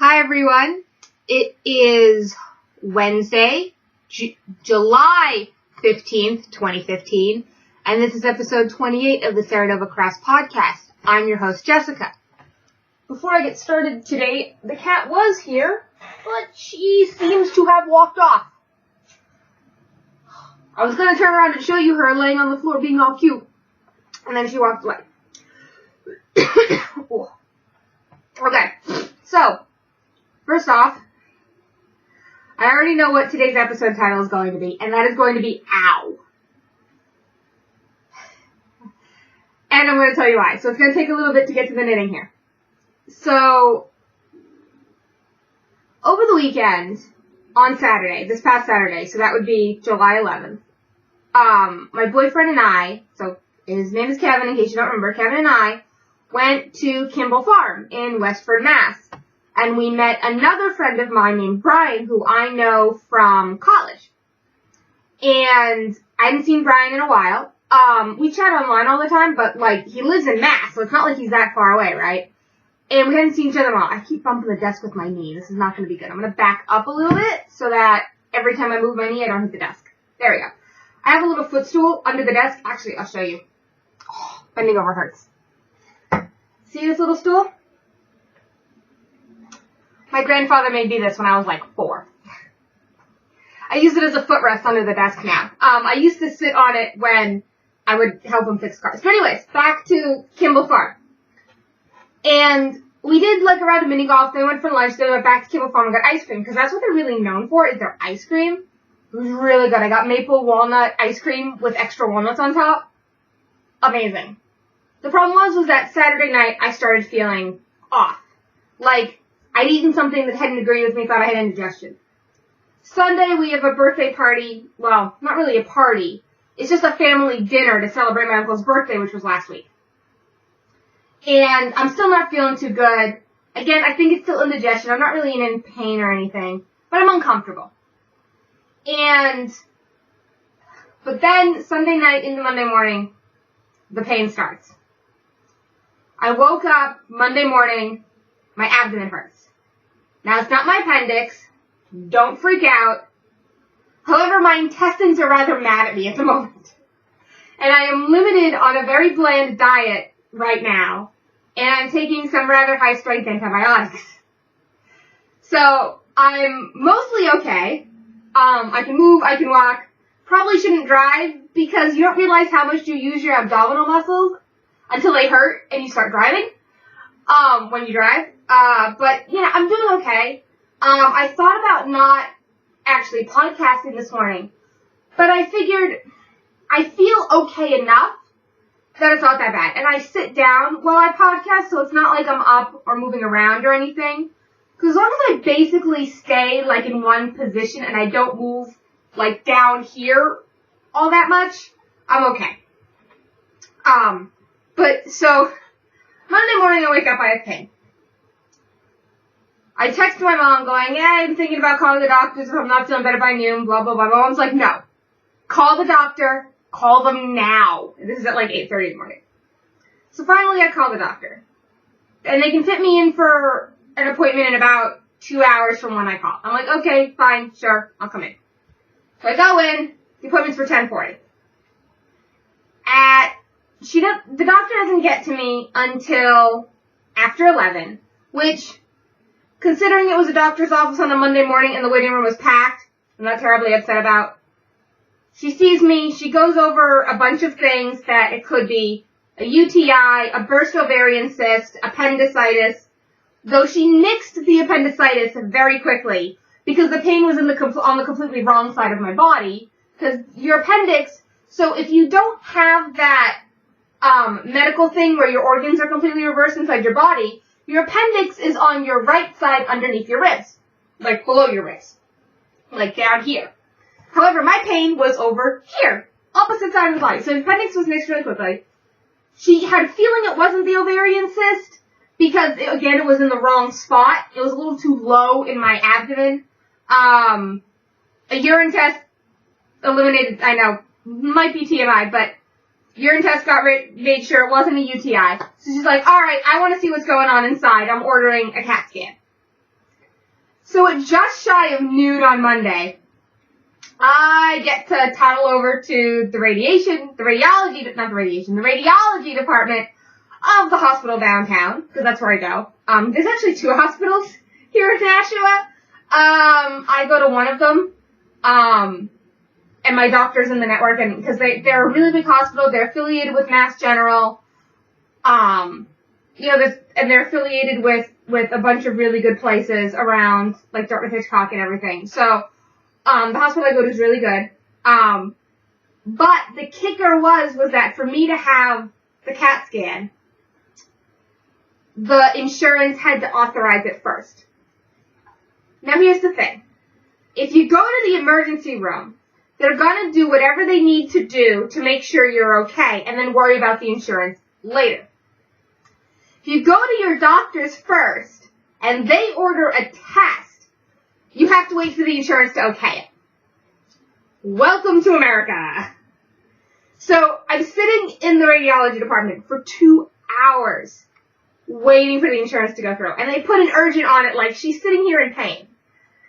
Hi everyone, it is Wednesday, July 15th, 2015, and this is episode 28 of the Serenova podcast. I'm your host, Jessica. Before I get started today, the cat was here, but she seems to have walked off. I was going to turn around and show you her laying on the floor being all cute, and then she walked away. Okay, so first off, I already know what today's episode title is going to be, and that is going to be Ow. And I'm going to tell you why. So it's going to take a little bit to get to the knitting here. So, over the weekend, on Saturday, this past Saturday, so that would be July 11th, my boyfriend and I, so his name is Kevin, in case you don't remember, Kevin and I went to Kimball Farm in Westford, Mass. And we met another friend of mine named Brian, who I know from college. And I hadn't seen Brian in a while. We chat online all the time, but, he lives in Mass, so it's not like he's that far away, right? And we hadn't seen each other in a while. I keep bumping the desk with my knee. This is not going to be good. I'm going to back up a little bit so that every time I move my knee, I don't hit the desk. There we go. I have a little footstool under the desk. Actually, I'll show you. Oh, bending over hurts. See this little stool? My grandfather made me this when I was 4. I use it as a footrest under the desk now. I used to sit on it when I would help him fix cars. But anyways, back to Kimball Farm. And we did a round of mini golf, then we went for lunch, then we went back to Kimball Farm and got ice cream, because that's what they're really known for, is their ice cream. It was really good. I got maple walnut ice cream with extra walnuts on top. Amazing. The problem was that Saturday night I started feeling off. I'd eaten something that hadn't agreed with me, thought I had indigestion. Sunday, we have a birthday party. Well, not really a party. It's just a family dinner to celebrate my uncle's birthday, which was last week. And I'm still not feeling too good. Again, I think it's still indigestion. I'm not really in pain or anything, but I'm uncomfortable. But then, Sunday night into Monday morning, the pain starts. I woke up Monday morning, my abdomen hurts. Now, it's not my appendix. Don't freak out. However, my intestines are rather mad at me at the moment. And I am limited on a very bland diet right now. And I'm taking some rather high-strength antibiotics. So, I'm mostly okay. I can move, I can walk. Probably shouldn't drive because you don't realize how much you use your abdominal muscles until they hurt and you start driving. When you drive. But yeah, I'm doing okay. I thought about not actually podcasting this morning, but I figured I feel okay enough that it's not that bad. And I sit down while I podcast, so it's not like I'm up or moving around or anything. Because as long as I basically stay, in one position and I don't move, down here all that much, I'm okay. So Monday morning I wake up, I have pain. I text my mom going, I'm thinking about calling the doctors if I'm not feeling better by noon, blah, blah, blah. My mom's like, no. Call the doctor. Call them now. And this is at 8:30 in the morning. So finally I call the doctor. And they can fit me in for an appointment in about 2 hours from when I call. I'm like, okay, fine, sure, I'll come in. So I go in. The appointment's for 10:40. The doctor doesn't get to me until after 11, which, considering it was a doctor's office on a Monday morning and the waiting room was packed, I'm not terribly upset about. She sees me, she goes over a bunch of things that it could be a UTI, a burst ovarian cyst, appendicitis, though she nixed the appendicitis very quickly because the pain was on the completely wrong side of my body, because your appendix, so if you don't have that medical thing where your organs are completely reversed inside your body, your appendix is on your right side underneath your ribs, below your ribs, down here. However, my pain was over here, opposite side of the body. So the appendix was mixed really quickly. She had a feeling it wasn't the ovarian cyst because, it was in the wrong spot. It was a little too low in my abdomen. A urine test eliminated, I know, might be TMI, but urine test made sure it wasn't a UTI. So she's like, all right, I want to see what's going on inside. I'm ordering a CAT scan. So at just shy of noon on Monday, I get to toddle over to the radiology department of the hospital downtown, because that's where I go. There's actually 2 hospitals here in Nashua. I go to one of them, and my doctor's in the network, and because they're a really big hospital, they're affiliated with Mass General, and they're affiliated with a bunch of really good places around, like Dartmouth Hitchcock and everything. So, the hospital I go to is really good. But the kicker was that for me to have the CAT scan, the insurance had to authorize it first. Now here's the thing. If you go to the emergency room, they're gonna do whatever they need to do to make sure you're okay, and then worry about the insurance later. If you go to your doctors first, and they order a test, you have to wait for the insurance to okay it. Welcome to America. So I'm sitting in the radiology department for 2 hours waiting for the insurance to go through. And they put an urgent on it, like, she's sitting here in pain.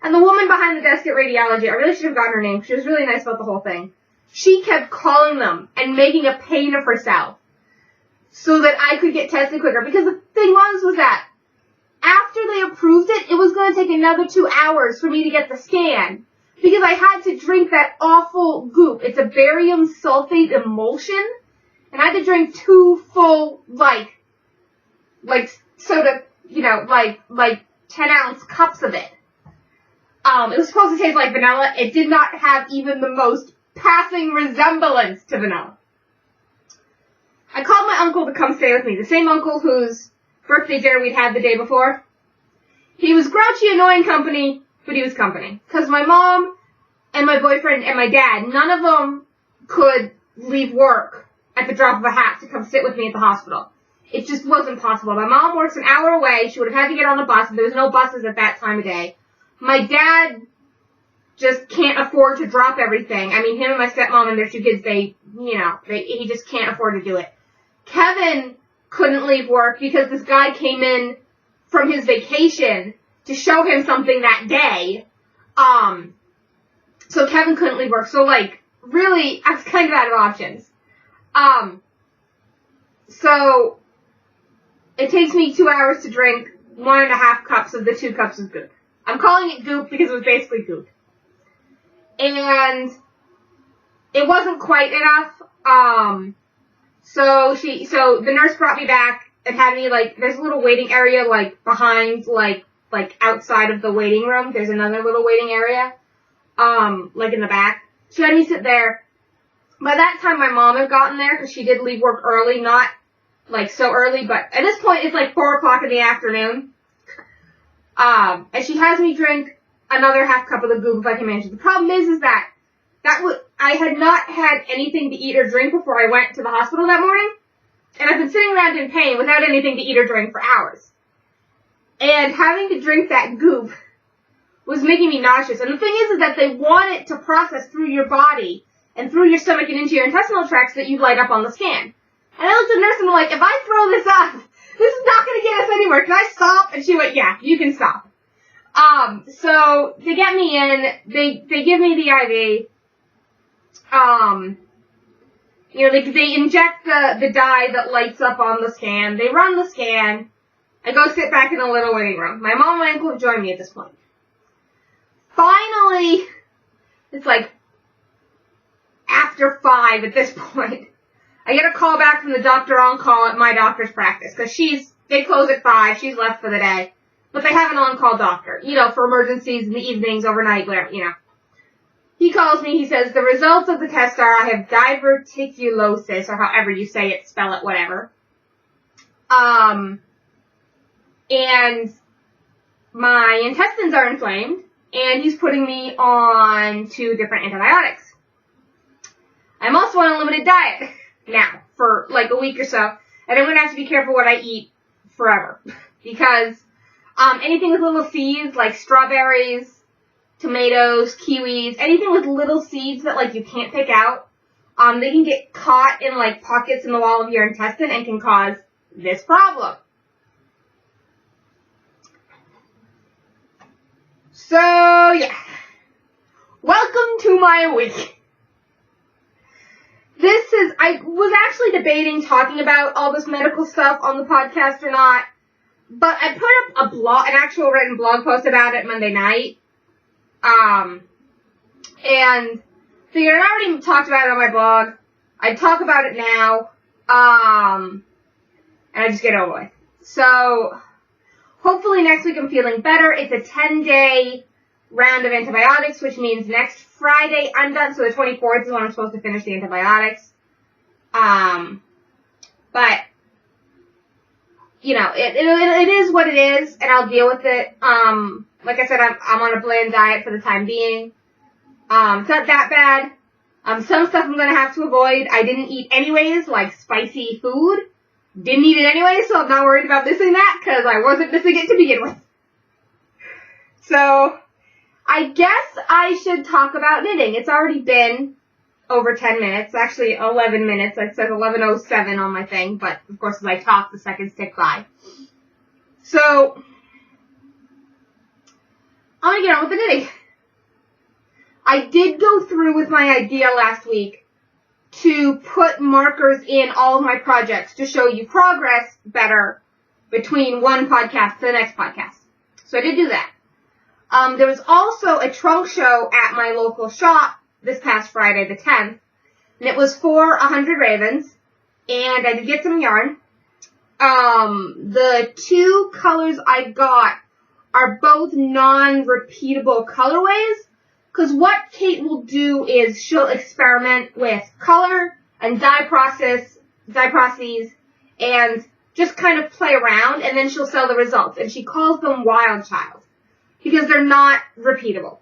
And the woman behind the desk at radiology, I really should have gotten her name. She was really nice about the whole thing. She kept calling them and making a pain of herself so that I could get tested quicker. Because the thing was that after they approved it, it was going to take another 2 hours for me to get the scan. Because I had to drink that awful goop. It's a barium sulfate emulsion. And I had to drink 2 full, like soda, 10-ounce cups of it. It was supposed to taste like vanilla. It did not have even the most passing resemblance to vanilla. I called my uncle to come stay with me. The same uncle whose birthday dinner we'd had the day before. He was grouchy, annoying company, but he was company. Because my mom and my boyfriend and my dad, none of them could leave work at the drop of a hat to come sit with me at the hospital. It just wasn't possible. My mom works an hour away. She would have had to get on a bus. There was no buses at that time of day. My dad just can't afford to drop everything. I mean, him and my stepmom and their 2 kids, he just can't afford to do it. Kevin couldn't leave work because this guy came in from his vacation to show him something that day. So Kevin couldn't leave work. So, really, I was kind of out of options. So it takes me 2 hours to drink 1.5 cups of the 2 cups of goop. I'm calling it goop because it was basically goop. And it wasn't quite enough. So the nurse brought me back and had me, there's a little waiting area, behind, outside of the waiting room. There's another little waiting area, in the back. She had me sit there. By that time, my mom had gotten there because she did leave work early, not, so early, but at this point, it's 4 o'clock in the afternoon. And she has me drink another half cup of the goop if I can manage it. The problem is that I had not had anything to eat or drink before I went to the hospital that morning. And I've been sitting around in pain without anything to eat or drink for hours. And having to drink that goop was making me nauseous. And the thing is that they want it to process through your body and through your stomach and into your intestinal tract so that you light up on the scan. And I looked at the nurse and I'm like, if I throw this up, this is not going to get us anywhere. Can I stop? And she went, yeah, you can stop. So they get me in, they give me the IV. They inject the dye that lights up on the scan. They run the scan. I go sit back in a little waiting room. My mom and my uncle have joined me at this point. Finally, it's after 5 at this point. I get a call back from the doctor on call at my doctor's practice, because they close at 5, she's left for the day. But they have an on-call doctor, for emergencies in the evenings, overnight, whatever, He calls me, he says, the results of the test are I have diverticulosis, or however you say it, spell it, whatever. And my intestines are inflamed, and he's putting me on 2 different antibiotics. I'm also on a limited diet now for a week or so, and I'm going to have to be careful what I eat forever. Because anything with little seeds, like strawberries, tomatoes, kiwis, anything with little seeds that you can't pick out, they can get caught in pockets in the wall of your intestine and can cause this problem. So, yeah. Welcome to my week. I was actually debating talking about all this medical stuff on the podcast or not, but I put up an actual written blog post about it Monday night, and figured I already talked about it on my blog. I'd talk about it now, and I just get over with. So, hopefully next week I'm feeling better. It's a 10-day round of antibiotics, which means next Friday I'm done, so the 24th is when I'm supposed to finish the antibiotics. But, you know, it is what it is, and I'll deal with it. Like I said, I'm on a bland diet for the time being. It's not that bad. Some stuff I'm gonna have to avoid. I didn't eat anyways, like spicy food. Didn't eat it anyway, so I'm not worried about missing that, because I wasn't missing it to begin with. So, I guess I should talk about knitting. It's already been over 10 minutes, actually 11 minutes. It says 11:07 on my thing, but of course as I talk, the seconds tick by. So, I'm gonna get on with the knitting. I did go through with my idea last week to put markers in all of my projects to show you progress better between one podcast to the next podcast. So I did do that. There was also a trunk show at my local shop this past Friday, the 10th, and it was for 100 ravens, and I did get some yarn. The two colors I got are both non-repeatable colorways, because what Kate will do is she'll experiment with color and dye processes and just kind of play around, and then she'll sell the results, and she calls them Wild Child, because they're not repeatable.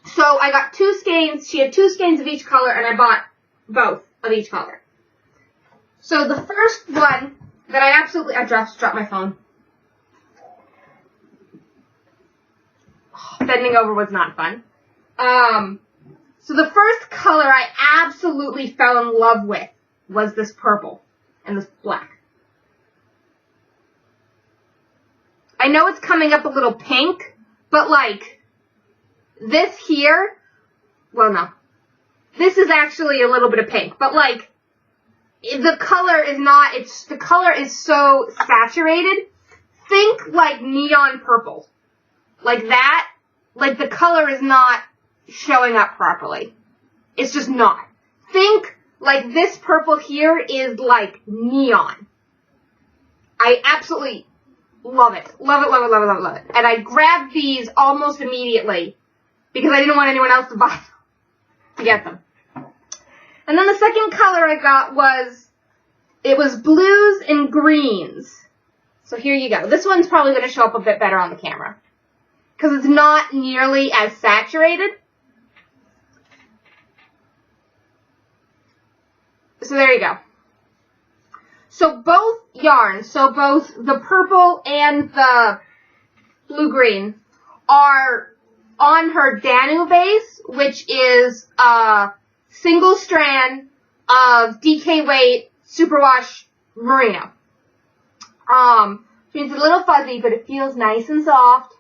So I got 2 skeins. She had 2 skeins of each color, and I bought both of each color. So the first one that I dropped my phone. Bending over was not fun. So the first color I absolutely fell in love with was this purple and this black. I know it's coming up a little pink, but like, this here, well no, this is actually a little bit of pink, but like, the color is not, the color is so saturated. Think like neon purple. Like that, like the color is not showing up properly. It's just not. Think like this purple here is like neon. I absolutely love it. Love it, love it, love it, love it, love it. And I grabbed these almost immediately because I didn't want anyone else to get them. And then the second color I got was blues and greens. So here you go. This one's probably going to show up a bit better on the camera because it's not nearly as saturated. So there you go. So both yarns, so both the purple and the blue-green are on her Danu base, which is a single strand of DK weight superwash merino. It's a little fuzzy, but it feels nice and soft.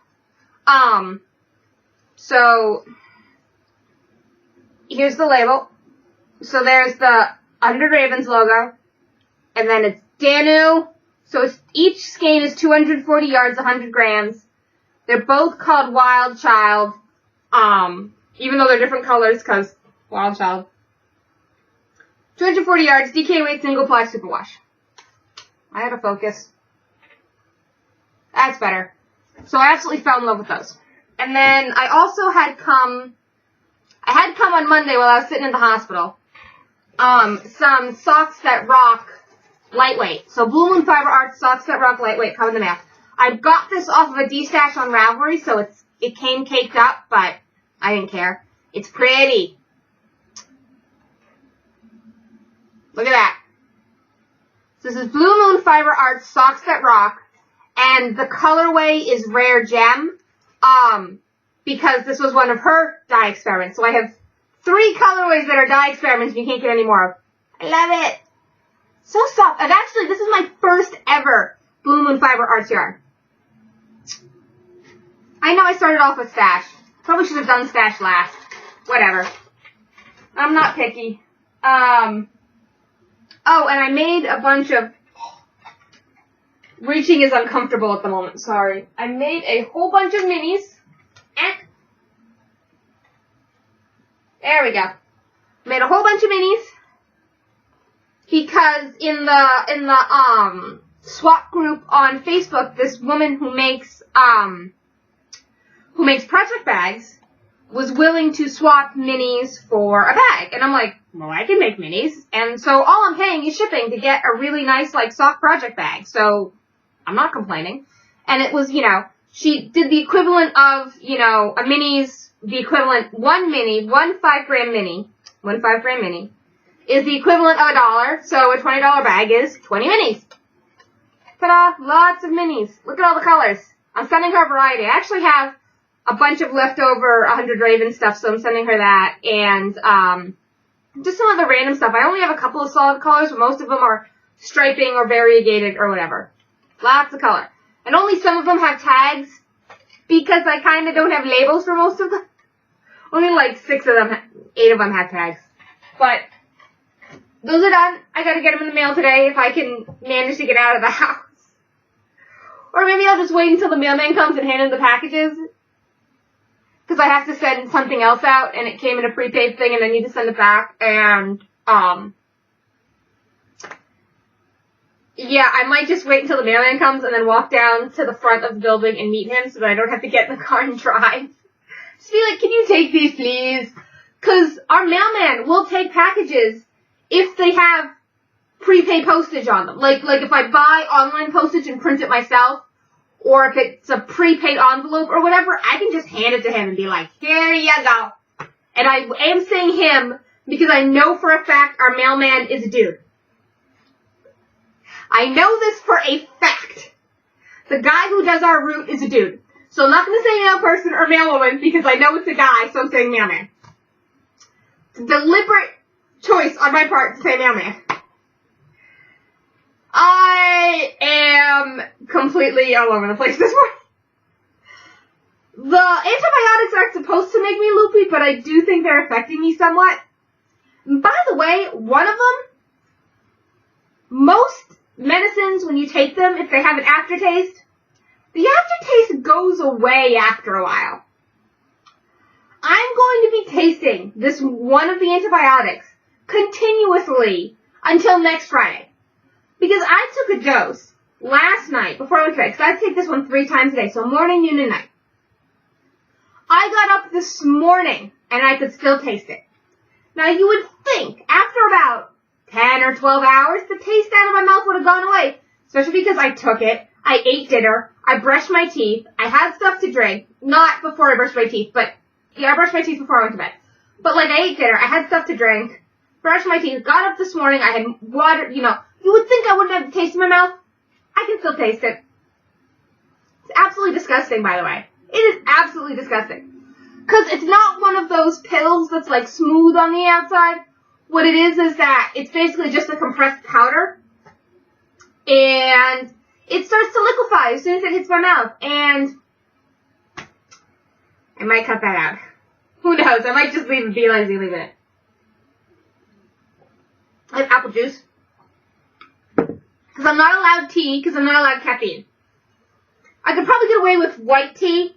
So here's the label. So there's the Under Ravens logo, and then it's Danu. So each skein is 240 yards, 100 grams. They're both called Wild Child, even though they're different colors, because Wild Child. 240 yards, DK weight, single ply superwash. I had to focus. That's better. So I absolutely fell in love with those. And then I also had come on Monday while I was sitting in the hospital, some Socks That Rock lightweight. So Blue Moon Fiber Arts Socks That Rock lightweight come in the mail. I got this off of a D-stash on Ravelry, so it came caked up, but I didn't care. It's pretty. Look at that. So this is Blue Moon Fiber Arts Socks That Rock, and the colorway is Rare Gem, because this was one of her dye experiments. So I have 3 colorways that are dye experiments and you can't get any more of. I love it. So soft. And actually, this is my first ever Blue Moon Fiber Arts yarn. I I know I started off with stash. Probably should have done stash last. Whatever. I'm not picky. Oh, and I made a bunch of... Reaching is uncomfortable at the moment, sorry. I made a whole bunch of minis. There we go. Made a whole bunch of minis. Because in the swap group on Facebook, this woman who makes project bags was willing to swap minis for a bag. And I'm like, well, I can make minis. And so all I'm paying is shipping to get a really nice, like, sock project bag. So I'm not complaining. And it was, you know, she did the equivalent of, you know, a mini's, the equivalent, one 5-gram mini is the equivalent of $1. So a $20 bag is 20 minis. Ta-da! Lots of minis. Look at all the colors. I'm sending her a variety. I actually have a bunch of leftover 100 Raven stuff, so I'm sending her that. And just some other random stuff. I only have a couple of solid colors, but most of them are striping or variegated or whatever. Lots of color. And only some of them have tags, because I kind of don't have labels for most of them. Only like 8 of them have tags. But those are done. I gotta get them in the mail today if I can manage to get out of the house. Or maybe I'll just wait until the mailman comes and hand in the packages. Because I have to send something else out, and it came in a prepaid thing, and I need to send it back. And, yeah, I might just wait until the mailman comes and then walk down to the front of the building and meet him so that I don't have to get in the car and drive. Just be like, can you take these, please? Because our mailman will take packages if they have prepaid postage on them. Like if I buy online postage and print it myself, or if it's a prepaid envelope or whatever, I can just hand it to him and be like, here you go. And I am saying him because I know for a fact our mailman is a dude. I know this for a fact. The guy who does our route is a dude. So I'm not going to say mail person or mailwoman because I know it's a guy, so I'm saying mailman. It's a deliberate choice on my part to say mailman. I am completely all over the place this morning. The antibiotics aren't supposed to make me loopy, but I do think they're affecting me somewhat. By the way, one of them, most medicines, when you take them, if they have an aftertaste, the aftertaste goes away after a while. I'm going to be tasting this one of the antibiotics continuously until next Friday. Because I took a dose last night before I went to bed, because I take this one 3 times a day, so morning, noon, and night. I got up this morning, and I could still taste it. Now, you would think, after about 10 or 12 hours, the taste out of my mouth would have gone away. Especially because I took it, I ate dinner, I brushed my teeth, I had stuff to drink. Not before I brushed my teeth, but, yeah, I brushed my teeth before I went to bed. But, like, I ate dinner, I had stuff to drink, brushed my teeth, got up this morning, I had water, you know. You would think I wouldn't have the taste in my mouth. I can still taste it. It's absolutely disgusting, by the way. It is absolutely disgusting. Because it's not one of those pills that's, like, smooth on the outside. What it is that it's basically just a compressed powder. And it starts to liquefy as soon as it hits my mouth. And I might cut that out. Who knows? I might just be lazy leaving it. I have apple juice. Because I'm not allowed tea, because I'm not allowed caffeine. I could probably get away with white tea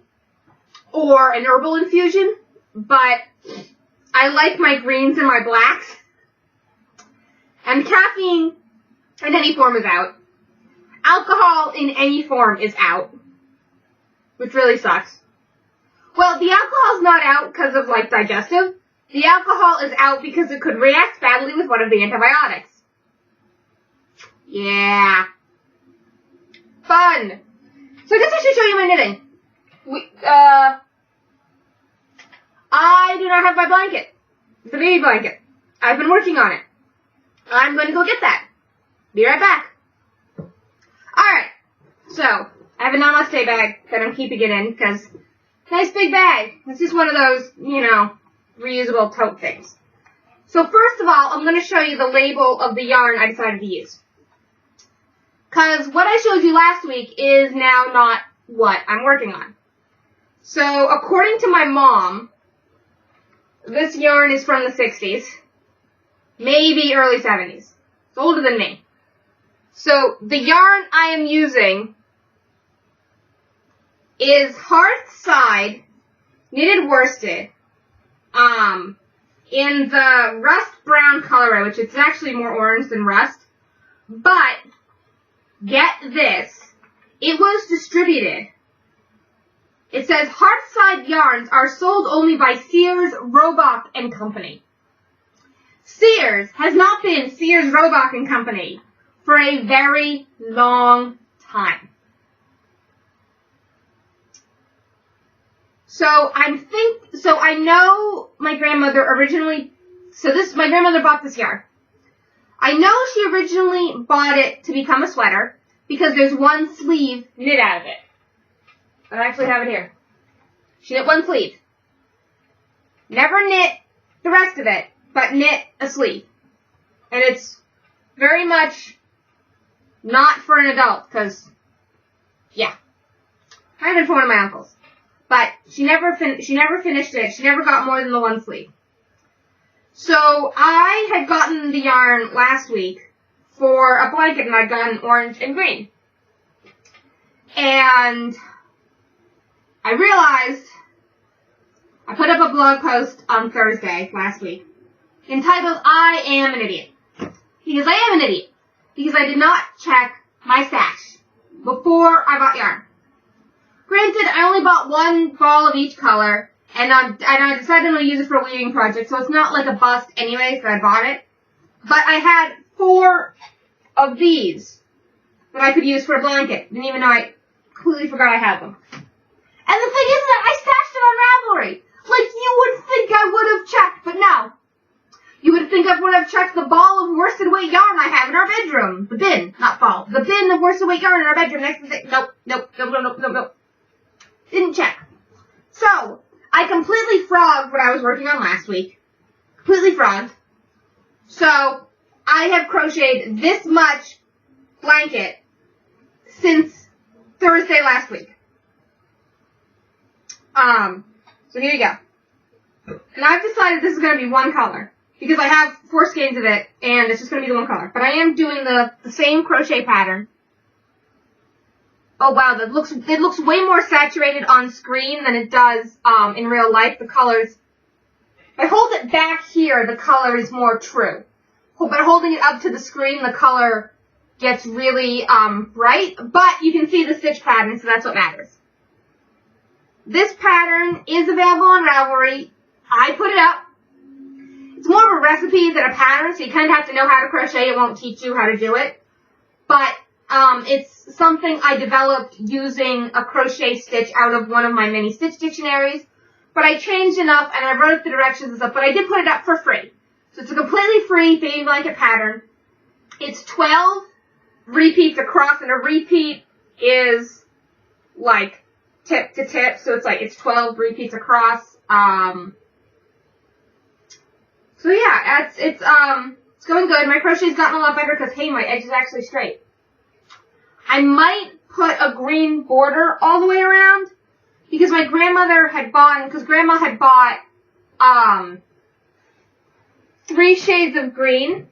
or an herbal infusion, but I like my greens and my blacks. And caffeine in any form is out. Alcohol in any form is out, which really sucks. Well, the alcohol's not out because of, like, digestive. The alcohol is out because it could react badly with one of the antibiotics. Yeah. Fun. So I guess I should show you my knitting. I do not have my blanket. The baby blanket. I've been working on it. I'm going to go get that. Be right back. Alright. So, I have a Namaste bag that I'm keeping it in because nice big bag. It's just one of those, you know, reusable tote things. So first of all, I'm going to show you the label of the yarn I decided to use. Because what I showed you last week is now not what I'm working on. So, according to my mom, this yarn is from the 60s, maybe early 70s. It's older than me. So, the yarn I am using is Hearthside knitted worsted, in the rust brown colorway, which is actually more orange than rust. But, get this, it was distributed. It says Hearthside yarns are sold only by Sears, Roebuck and Company. Sears has not been Sears, Roebuck and Company for a very long time. So I know my grandmother my grandmother bought this yarn. I know she originally bought it to become a sweater because there's one sleeve knit out of it. I actually have it here. She knit one sleeve. Never knit the rest of it, but knit a sleeve. And it's very much not for an adult, because, yeah. Kind of for one of my uncles. But she never finished it. She never got more than the one sleeve. So I had gotten the yarn last week for a blanket, and I'd gotten orange and green. And I realized I put up a blog post on Thursday last week entitled I Am an Idiot. Because I am an idiot. Because I did not check my stash before I bought yarn. Granted, I only bought one ball of each color, and I decided I'm going to use it for a weaving project, so it's not like a bust anyway, so I bought it. But I had 4 of these that I could use for a blanket. Didn't even know I completely forgot I had them. And the thing is that I stashed it on Ravelry. Like, you would think I would have checked, but no. You would think I would have checked the ball of worsted weight yarn I have in our bedroom. The bin, not ball. The bin of worsted weight yarn in our bedroom next to the Nope. Didn't check. So, I completely frogged what I was working on last week. Completely frogged. So, I have crocheted this much blanket since Thursday last week. So here you go. And I've decided this is going to be one color. Because I have 4 skeins of it, and it's just going to be the one color. But I am doing the same crochet pattern. Oh wow, it looks way more saturated on screen than it does in real life. The colors, if I hold it back here, the color is more true. But holding it up to the screen, the color gets really bright. But you can see the stitch pattern, so that's what matters. This pattern is available on Ravelry. I put it up. It's more of a recipe than a pattern, so you kind of have to know how to crochet. It won't teach you how to do it. But it's something I developed using a crochet stitch out of one of my mini stitch dictionaries. But I changed enough, and I wrote the directions and stuff, but I did put it up for free. So it's a completely free baby blanket pattern. It's 12 repeats across, and a repeat is like tip to tip, so it's 12 repeats across. So yeah, it's going good. My crochet's gotten a lot better because, hey, my edge is actually straight. I might put a green border all the way around because my grandmother had bought, Grandma had bought 3 shades of green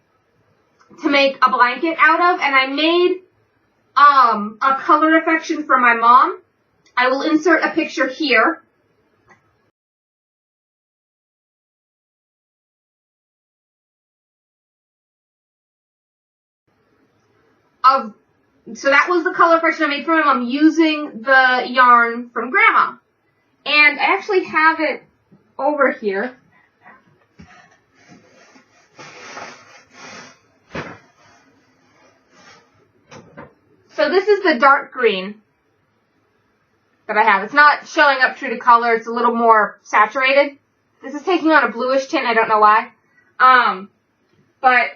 to make a blanket out of, and I made a color affection for my mom. I will insert a picture here. So that was the color affection I made for my mom using the yarn from Grandma. And I actually have it over here. So this is the dark green that I have. It's not showing up true to color. It's a little more saturated. This is taking on a bluish tint. I don't know why. But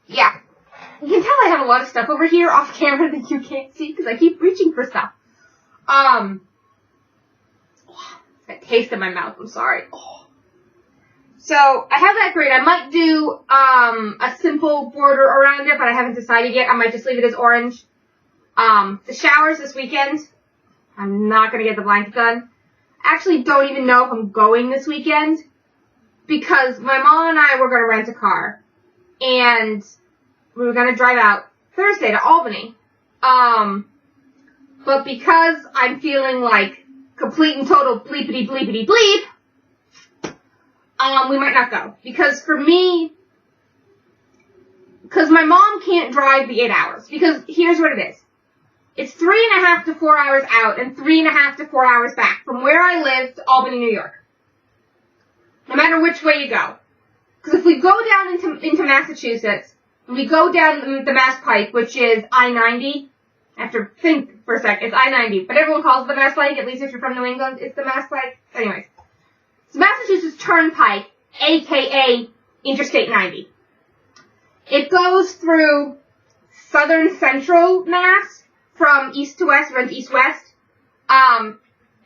yeah. You can tell I have a lot of stuff over here off camera that you can't see because I keep reaching for stuff. It's got a taste in my mouth. I'm sorry. Oh. So I have that green. I might do a simple border around it, but I haven't decided yet. I might just leave it as orange. The showers this weekend. I'm not going to get the blanket done. I actually don't even know if I'm going this weekend because my mom and I were going to rent a car and we were going to drive out Thursday to Albany. But because I'm feeling like complete and total bleepity bleepity bleep, we might not go. Because for me, because my mom can't drive the 8 hours. Because here's what it is. It's 3.5 to 4 hours out and 3.5 to 4 hours back from where I live to Albany, New York. No matter which way you go. Because if we go down into Massachusetts, and we go down the Mass Pike, which is I-90, I have to think for a sec, it's I-90, but everyone calls it the Mass Pike, at least if you're from New England, it's the Mass Pike. Anyways. It's Massachusetts Turnpike, aka Interstate 90. It goes through southern central Mass, from east to west, runs east-west, and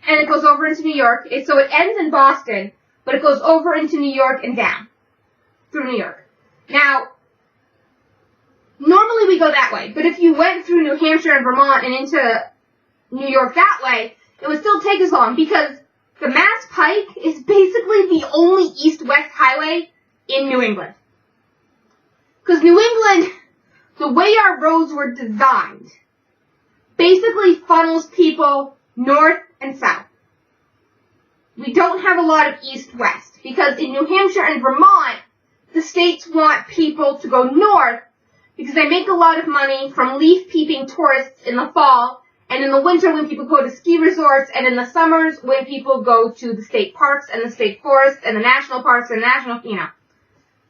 it goes over into New York. So it ends in Boston, but it goes over into New York and down, through New York. Now, normally we go that way, but if you went through New Hampshire and Vermont and into New York that way, it would still take as long, because the Mass Pike is basically the only east-west highway in New England. Because New England, the way our roads were designed, basically funnels people north and south. We don't have a lot of east-west, because in New Hampshire and Vermont, the states want people to go north because they make a lot of money from leaf-peeping tourists in the fall, and in the winter when people go to ski resorts, and in the summers when people go to the state parks and the state forests and the national parks and national,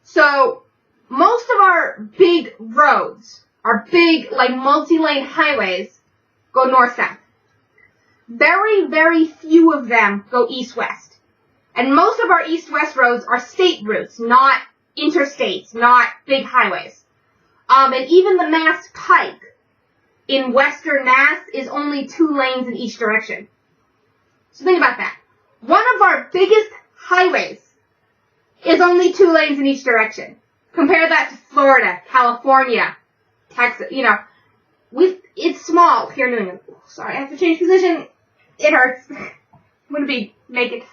So, most of our big roads, our big, like, multi-lane highways, go north-south. Very, very few of them go east-west. And most of our east-west roads are state routes, not interstates, not big highways. And even the Mass Pike in western Mass is only 2 lanes in each direction. So think about that. One of our biggest highways is only 2 lanes in each direction. Compare that to Florida, California, Texas, it's small here in New England. Sorry, I have to change position. It hurts. I'm gonna be naked.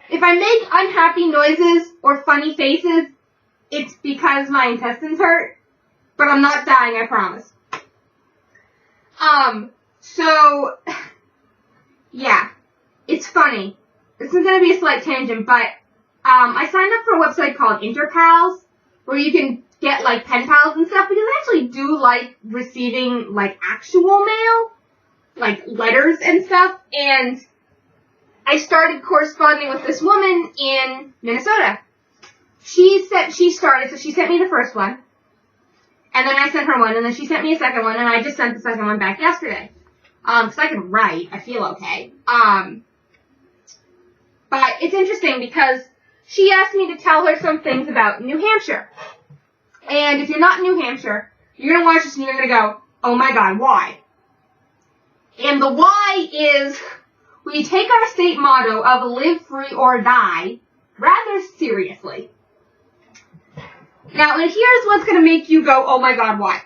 If I make unhappy noises or funny faces, it's because my intestines hurt, but I'm not dying, I promise. So, yeah, it's funny. This is gonna be a slight tangent, but, I signed up for a website called Interpals, where you can get, like, pen pals and stuff, because I actually do like receiving, like, actual mail, like, letters and stuff, and I started corresponding with this woman in Minnesota. She sent me the first one, and then I sent her one, and then she sent me a second one, and I just sent the second one back yesterday. Because I can write, I feel okay. But it's interesting because she asked me to tell her some things about New Hampshire. And if you're not in New Hampshire, you're going to watch this and you're going to go, oh my god, why? And the why is, we take our state motto of live free or die rather seriously. Now, and here's what's going to make you go, oh my god, why?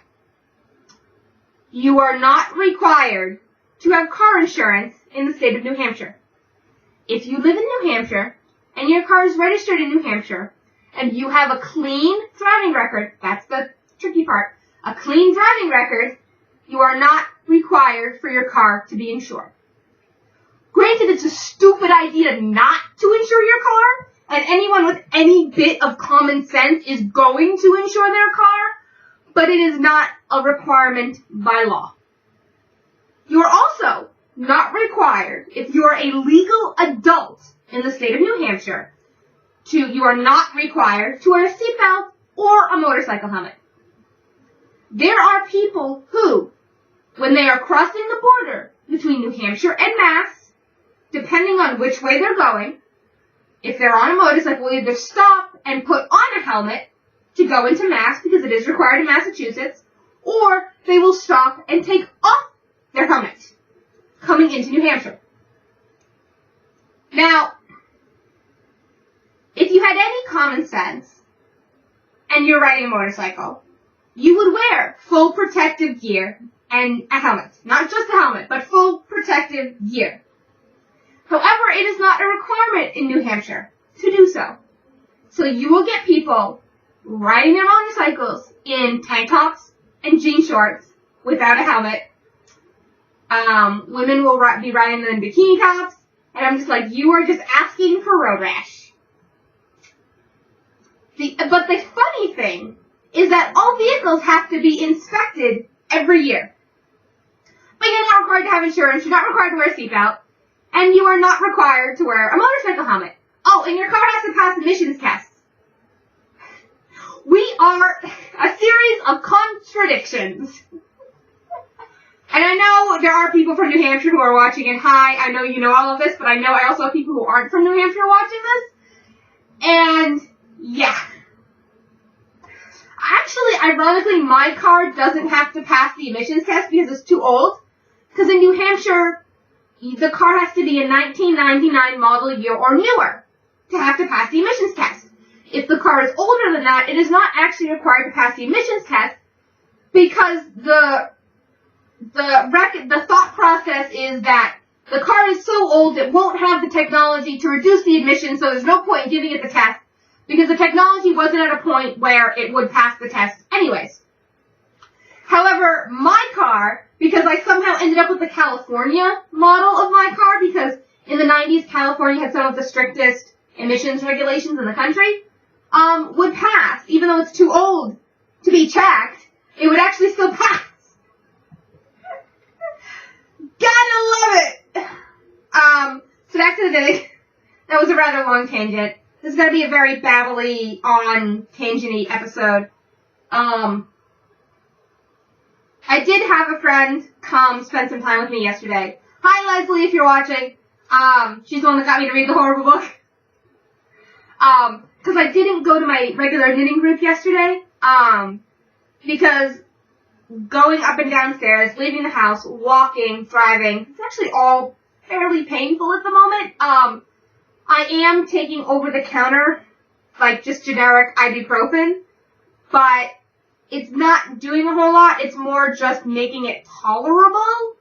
You are not required to have car insurance in the state of New Hampshire. If you live in New Hampshire, and your car is registered in New Hampshire, and you have a clean driving record, that's the tricky part, a clean driving record, you are not required for your car to be insured. Granted, it's a stupid idea not to insure your car, and anyone with any bit of common sense is going to insure their car, but it is not a requirement by law. You are also not required, if you are a legal adult in the state of New Hampshire, you are not required to wear a seatbelt or a motorcycle helmet. There are people who, when they are crossing the border between New Hampshire and Mass, depending on which way they're going, if they're on a motorcycle, will either stop and put on a helmet to go into Mass, because it is required in Massachusetts, or they will stop and take off their helmet coming into New Hampshire. Now, if you had any common sense, and you're riding a motorcycle, you would wear full protective gear and a helmet. Not just a helmet, but full protective gear. However, it is not a requirement in New Hampshire to do so. So you will get people riding their motorcycles in tank tops and jean shorts without a helmet. Women will be riding them in bikini tops, and I'm just like, you are just asking for road rash. But the funny thing is that all vehicles have to be inspected every year. But you're not required to have insurance, you're not required to wear a seatbelt, and you are not required to wear a motorcycle helmet. Oh, and your car has to pass emissions tests. We are a series of contradictions. And I know there are people from New Hampshire who are watching, and hi, I know you know all of this, but I know I also have people who aren't from New Hampshire watching this. And, yeah. Actually, ironically, my car doesn't have to pass the emissions test because it's too old. Because in New Hampshire, the car has to be a 1999 model year or newer to have to pass the emissions test. If the car is older than that, it is not actually required to pass the emissions test because the thought process is that the car is so old it won't have the technology to reduce the emissions, so there's no point in giving it the test because the technology wasn't at a point where it would pass the test anyways. However, my car, because I somehow ended up with the California model of my car, because in the 90s California had some of the strictest emissions regulations in the country, would pass. Even though it's too old to be checked, it would actually still pass. Gotta love it! So back to the day. That was a rather long tangent. This is gonna be a very babbly, tangent-y episode. I did have a friend come spend some time with me yesterday. Hi, Leslie, if you're watching. She's the one that got me to read the horrible book. Because I didn't go to my regular knitting group yesterday. Because going up and downstairs, leaving the house, walking, driving, it's actually all fairly painful at the moment. I am taking over-the-counter, like just generic ibuprofen, but it's not doing a whole lot. It's more just making it tolerable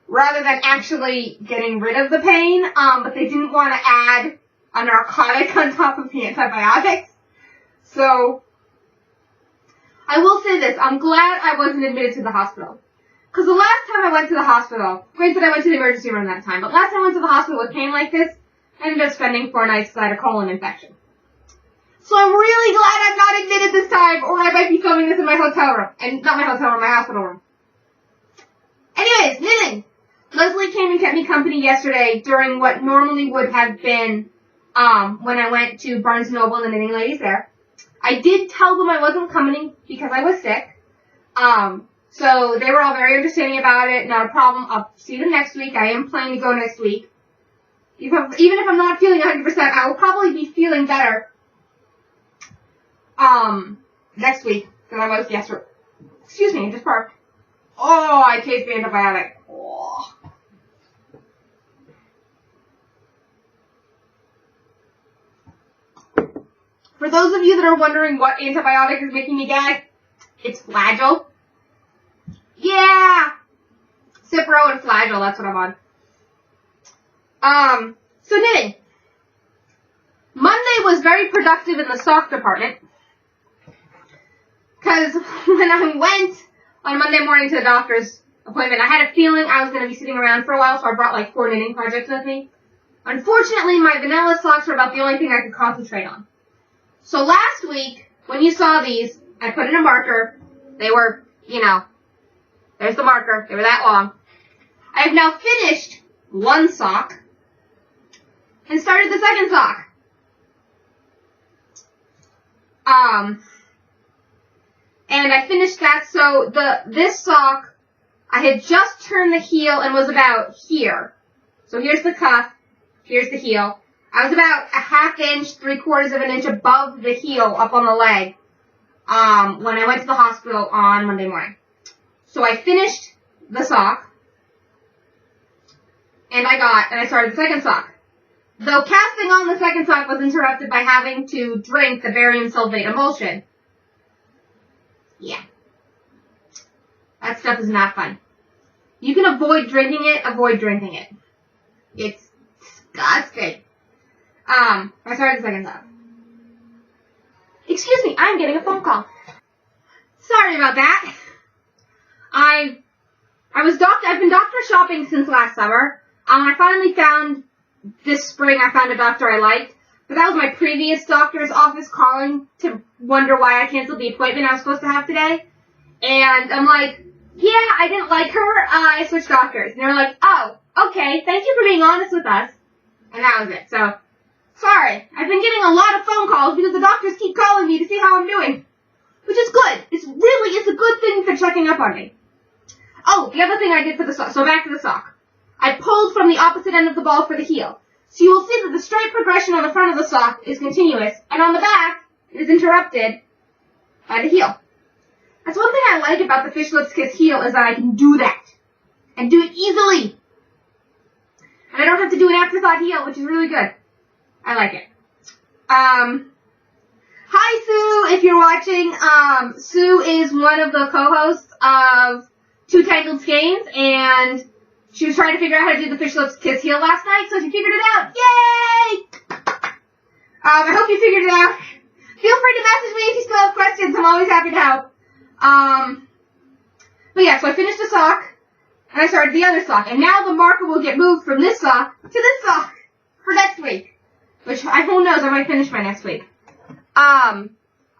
rather than actually getting rid of the pain. But they didn't want to add a narcotic on top of the antibiotics. So I will say this, I'm glad I wasn't admitted to the hospital. Because the last time I went to the hospital, granted I went to the emergency room that time, but last time I went to the hospital with pain like this, I ended up spending 4 nights because I had a colon infection. So I'm really glad I'm not admitted this time, or I might be filming this in my hotel room. And not my hotel room, my hospital room. Anyways, knitting. Leslie came and kept me company yesterday during what normally would have been, when I went to Barnes & Noble and the knitting ladies there. I did tell them I wasn't coming because I was sick. So they were all very understanding about it. Not a problem. I'll see them next week. I am planning to go next week. Even if I'm not feeling 100%, I will probably be feeling better, next week than I was yesterday. Excuse me, I just barked. Oh, I taste the antibiotic. Oh. For those of you that are wondering what antibiotic is making me gag, it's Flagyl. Yeah! Cipro and Flagyl, that's what I'm on. So knitting. Monday was very productive in the sock department. Because when I went on Monday morning to the doctor's appointment, I had a feeling I was going to be sitting around for a while, so I brought like 4 knitting projects with me. Unfortunately, my vanilla socks were about the only thing I could concentrate on. So last week, when you saw these, I put in a marker. They were, there's the marker. They were that long. I have now finished 1 sock and started the second sock. And I finished that, so this sock, I had just turned the heel and was about here. So here's the cuff, here's the heel. I was about a 1/2 inch, 3/4 of an inch above the heel up on the leg, when I went to the hospital on Monday morning. So I finished the sock, and I started the second sock. Though casting on the second sock was interrupted by having to drink the barium sulfate emulsion. Yeah. That stuff is not fun. you can avoid drinking it, avoid drinking it. It's disgusting. I started the second stop. Excuse me, I'm getting a phone call. Sorry about that. I've been doctor shopping since last summer. I finally found, this spring, I found a doctor I liked. But that was my previous doctor's office calling to wonder why I canceled the appointment I was supposed to have today. And I'm like, yeah, I didn't like her. I switched doctors. And they were like, oh, okay, thank you for being honest with us. And that was it. So, sorry. I've been getting a lot of phone calls because the doctors keep calling me to see how I'm doing. Which is good. It's a good thing for checking up on me. Oh, the other thing I did for the sock. So back to the sock. I pulled from the opposite end of the ball for the heel. So you will see that the stripe progression on the front of the sock is continuous, and on the back, it is interrupted by the heel. That's one thing I like about the Fish Lips Kiss heel, is that I can do that. And do it easily. And I don't have to do an afterthought heel, which is really good. I like it. Hi, Sue, if you're watching. Sue is one of the co-hosts of Two Tangled Skeins, and she was trying to figure out how to do the Fish Lips Kiss heel last night, so she figured it out. Yay! I hope you figured it out. Feel free to message me if you still have questions. I'm always happy to help. But yeah, so I finished the sock, and I started the other sock, and now the marker will get moved from this sock to this sock for next week. Which, who knows, I might finish by next week. I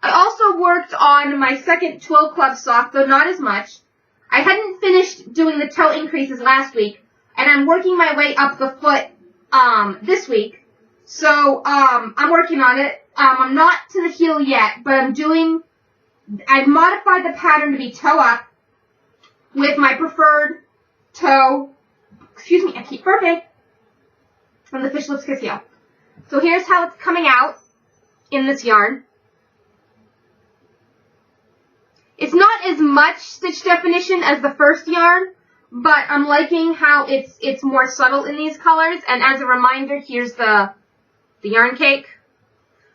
also worked on my second 12 club sock, though not as much. I hadn't finished doing the toe increases last week, and I'm working my way up the foot, this week. So, I'm working on it. I'm not to the heel yet, but I've modified the pattern to be toe up with my preferred toe, I keep burping, from the Fish Lips Kiss heel. So here's how it's coming out in this yarn. It's not as much stitch definition as the first yarn, but I'm liking how it's more subtle in these colors. And as a reminder, here's the yarn cake.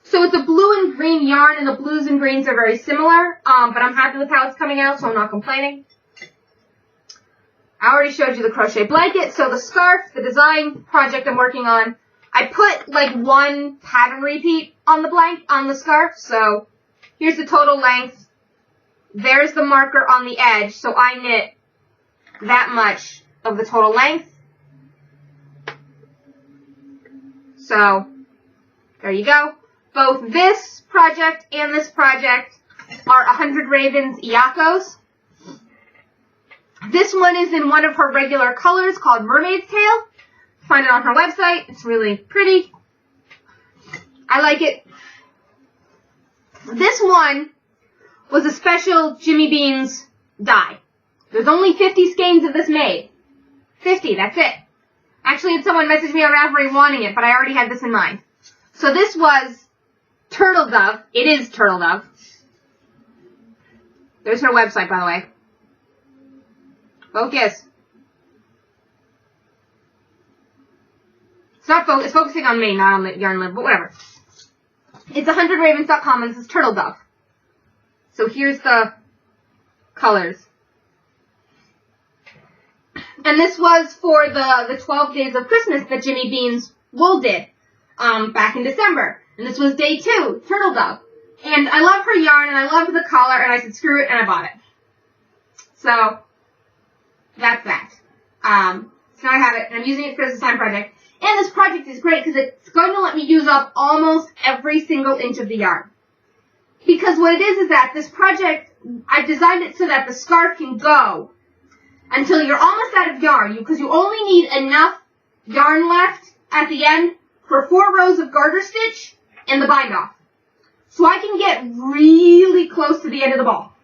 So it's a blue and green yarn, and the blues and greens are very similar, but I'm happy with how it's coming out, so I'm not complaining. I already showed you the crochet blanket, so the scarf, the design project I'm working on, I put like one pattern repeat on the scarf, so here's the total length. There's the marker on the edge, so I knit that much of the total length. So, there you go. Both this project and this project are 100 Ravens Iyakos. This one is in one of her regular colors called Mermaid's Tail. Find it on her website. It's really pretty. I like it. This one was a special Jimmy Beans die. There's only 50 skeins of this made. 50, that's it. Actually, had someone message me on Ravelry wanting it, but I already had this in mind. So this was Turtle Dove. It is Turtle Dove. There's her website, by the way. Focus. It's focusing on me, not on Yarn Live, but whatever. It's 100ravens.com, and this is Turtle Dove. So here's the colors. And this was for the 12 days of Christmas that Jimmy Beans Wool did, back in December. And this was day 2, Turtle Dove. And I love her yarn, and I loved the color, and I said, screw it, and I bought it. So, that's that. So now I have it, and I'm using it for this design project. And this project is great because it's going to let me use up almost every single inch of the yarn. Because what it is that this project, I've designed it so that the scarf can go until you're almost out of yarn, because you only need enough yarn left at the end for 4 rows of garter stitch and the bind off. So I can get really close to the end of the ball.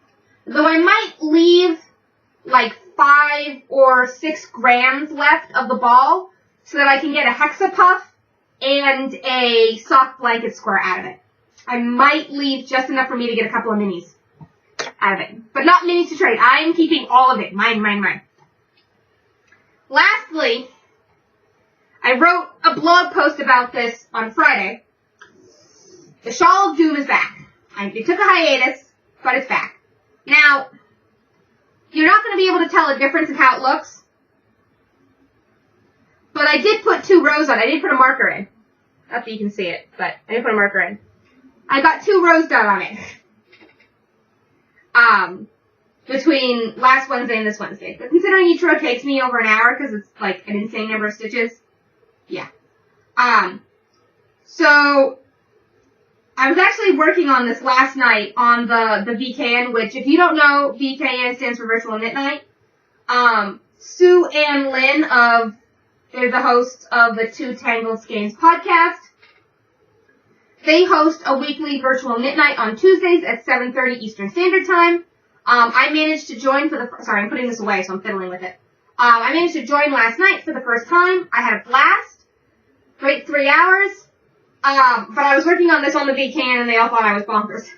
Though I might leave like 5 or 6 grams left of the ball so that I can get a hexa puff and a soft blanket square out of it. I might leave just enough for me to get a couple of minis out of it. But not minis to trade. I am keeping all of it. Mine, mine, mine. Lastly, I wrote a blog post about this on Friday. The Shawl of Doom is back. It took a hiatus, but it's back. Now, you're not going to be able to tell a difference in how it looks But I did put 2 rows on. I did put a marker in. Not that you can see it, but I did put a marker in. I got 2 rows done on it. Between last Wednesday and this Wednesday. But considering each row takes me over an hour because it's like an insane number of stitches. Yeah. So I was actually working on this last night on the VKN, which if you don't know, VKN stands for Virtual Knit Night. Sue and Lynn they're the hosts of the Two Tangled Skeins podcast. They host a weekly virtual knit night on Tuesdays at 7:30 Eastern Standard Time. I managed to join sorry, I'm putting this away, so I'm fiddling with it. I managed to join last night for the first time. I had a blast. Great 3 hours. But I was working on this on the VKN and they all thought I was bonkers.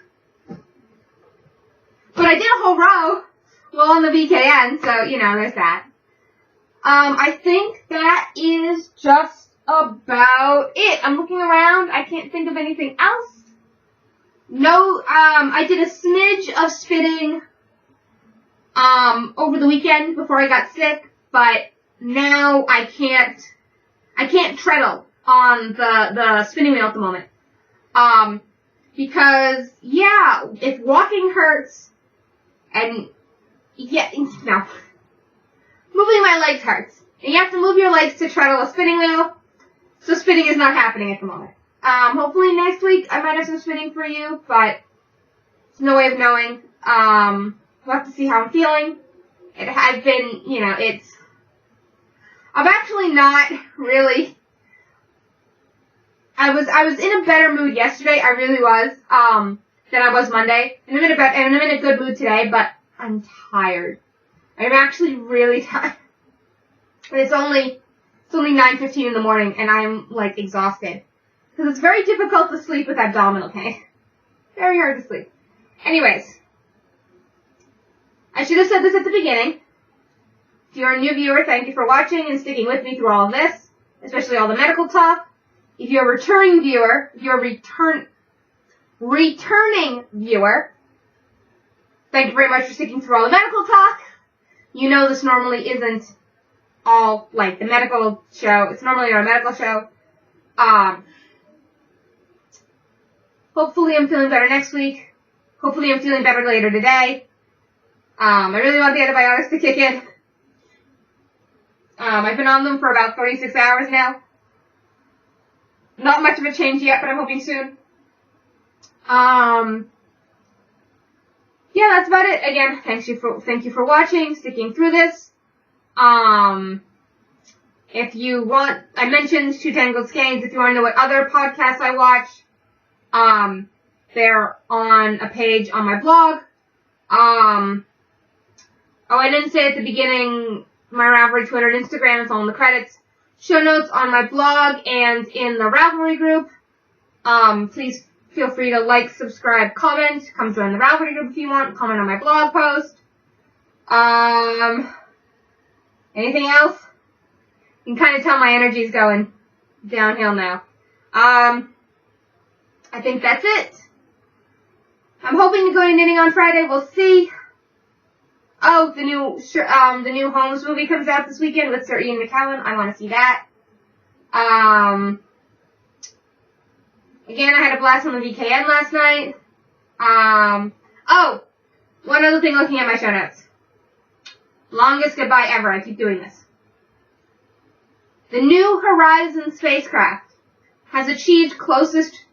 But I did a whole row while on the VKN, so, there's that. I think that is just about it. I'm looking around. I can't think of anything else. No, I did a smidge of spinning, over the weekend before I got sick, but now I can't treadle on the spinning wheel at the moment. Because, yeah, if walking hurts, and, no. Moving my legs hurts. And you have to move your legs to treadle a spinning wheel, so spinning is not happening at the moment. Hopefully next week I might have some spinning for you, but there's no way of knowing. We'll have to see how I'm feeling. It has been, I'm actually not really, I was in a better mood yesterday, I really was, than I was Monday. And I'm in a good mood today, but I'm tired. I'm actually really tired. And it's only 9:15 in the morning, and I'm, exhausted. Because it's very difficult to sleep with abdominal pain. Very hard to sleep. Anyways. I should have said this at the beginning. If you're a new viewer, thank you for watching and sticking with me through all of this. Especially all the medical talk. If you're a returning viewer, if you're a returning viewer, thank you very much for sticking through all the medical talk. You know this normally isn't all, the medical show. It's normally not a medical show. Hopefully I'm feeling better next week. Hopefully I'm feeling better later today. I really want the antibiotics to kick in. I've been on them for about 36 hours now. Not much of a change yet, but I'm hoping soon. Yeah, that's about it. Again, thank you for watching, sticking through this. If you want, I mentioned Two Tangled Skeins. If you want to know what other podcasts I watch, they're on a page on my blog. I didn't say at the beginning, my Ravelry Twitter and Instagram is all in the credits. Show notes on my blog and in the Ravelry group. Please feel free to like, subscribe, comment. Come join the Ravelry group if you want. Comment on my blog post. Anything else? You can kind of tell my energy's going downhill now. I think that's it. I'm hoping to go to knitting on Friday. We'll see. Oh, the new Holmes movie comes out this weekend with Sir Ian McKellen. I want to see that. Again, I had a blast on the VKN last night. Oh, one other thing looking at my show notes. Longest goodbye ever. I keep doing this. The New Horizons spacecraft has achieved closest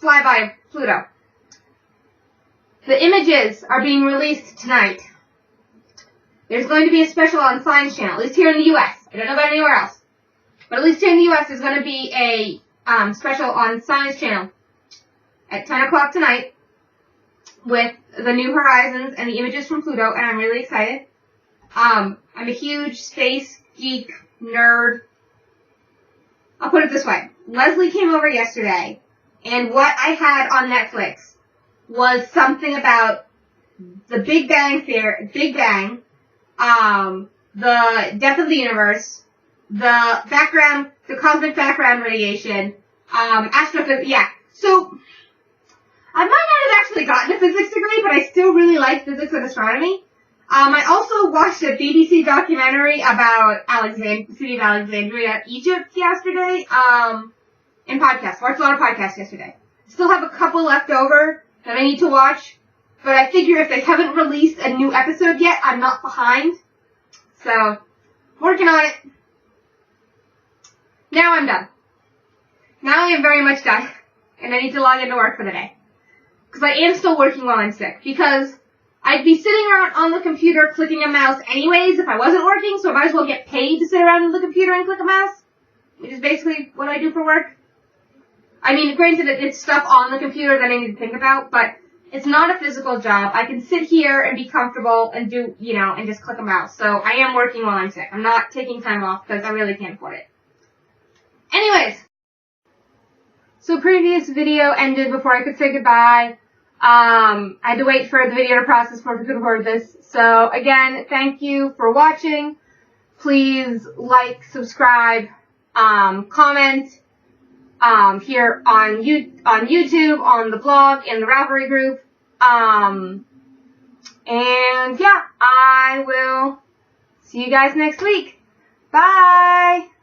flyby of Pluto. The images are being released tonight. There's going to be a special on Science Channel, at least here in the U.S. I don't know about anywhere else. But at least here in the U.S. there's going to be a special on Science Channel at 10 o'clock tonight with the New Horizons and the images from Pluto, and I'm really excited. I'm a huge space geek nerd. I'll put it this way. Leslie came over yesterday, and what I had on Netflix was something about the Big Bang, the death of the universe, the cosmic background radiation, astrophysics, yeah. So, I might not have actually gotten a physics degree, but I still really like physics and astronomy. I also watched a BBC documentary about City of Alexandria, Egypt yesterday, in podcasts. Watched a lot of podcasts yesterday. Still have a couple left over that I need to watch, but I figure if they haven't released a new episode yet, I'm not behind. So, working on it. Now I'm done. Now I am very much done, and I need to log into work for the day. Because I am still working while I'm sick, because I'd be sitting around on the computer clicking a mouse anyways if I wasn't working, so I might as well get paid to sit around on the computer and click a mouse, which is basically what I do for work. I mean, granted, it's stuff on the computer that I need to think about, but it's not a physical job. I can sit here and be comfortable and do, and just click a mouse. So I am working while I'm sick. I'm not taking time off because I really can't afford it. Anyways. So previous video ended before I could say goodbye. I had to wait for the video to process before I could record this. So again, thank you for watching. Please like, subscribe, comment, here on YouTube, on the blog, in the Ravelry group. And yeah, I will see you guys next week. Bye!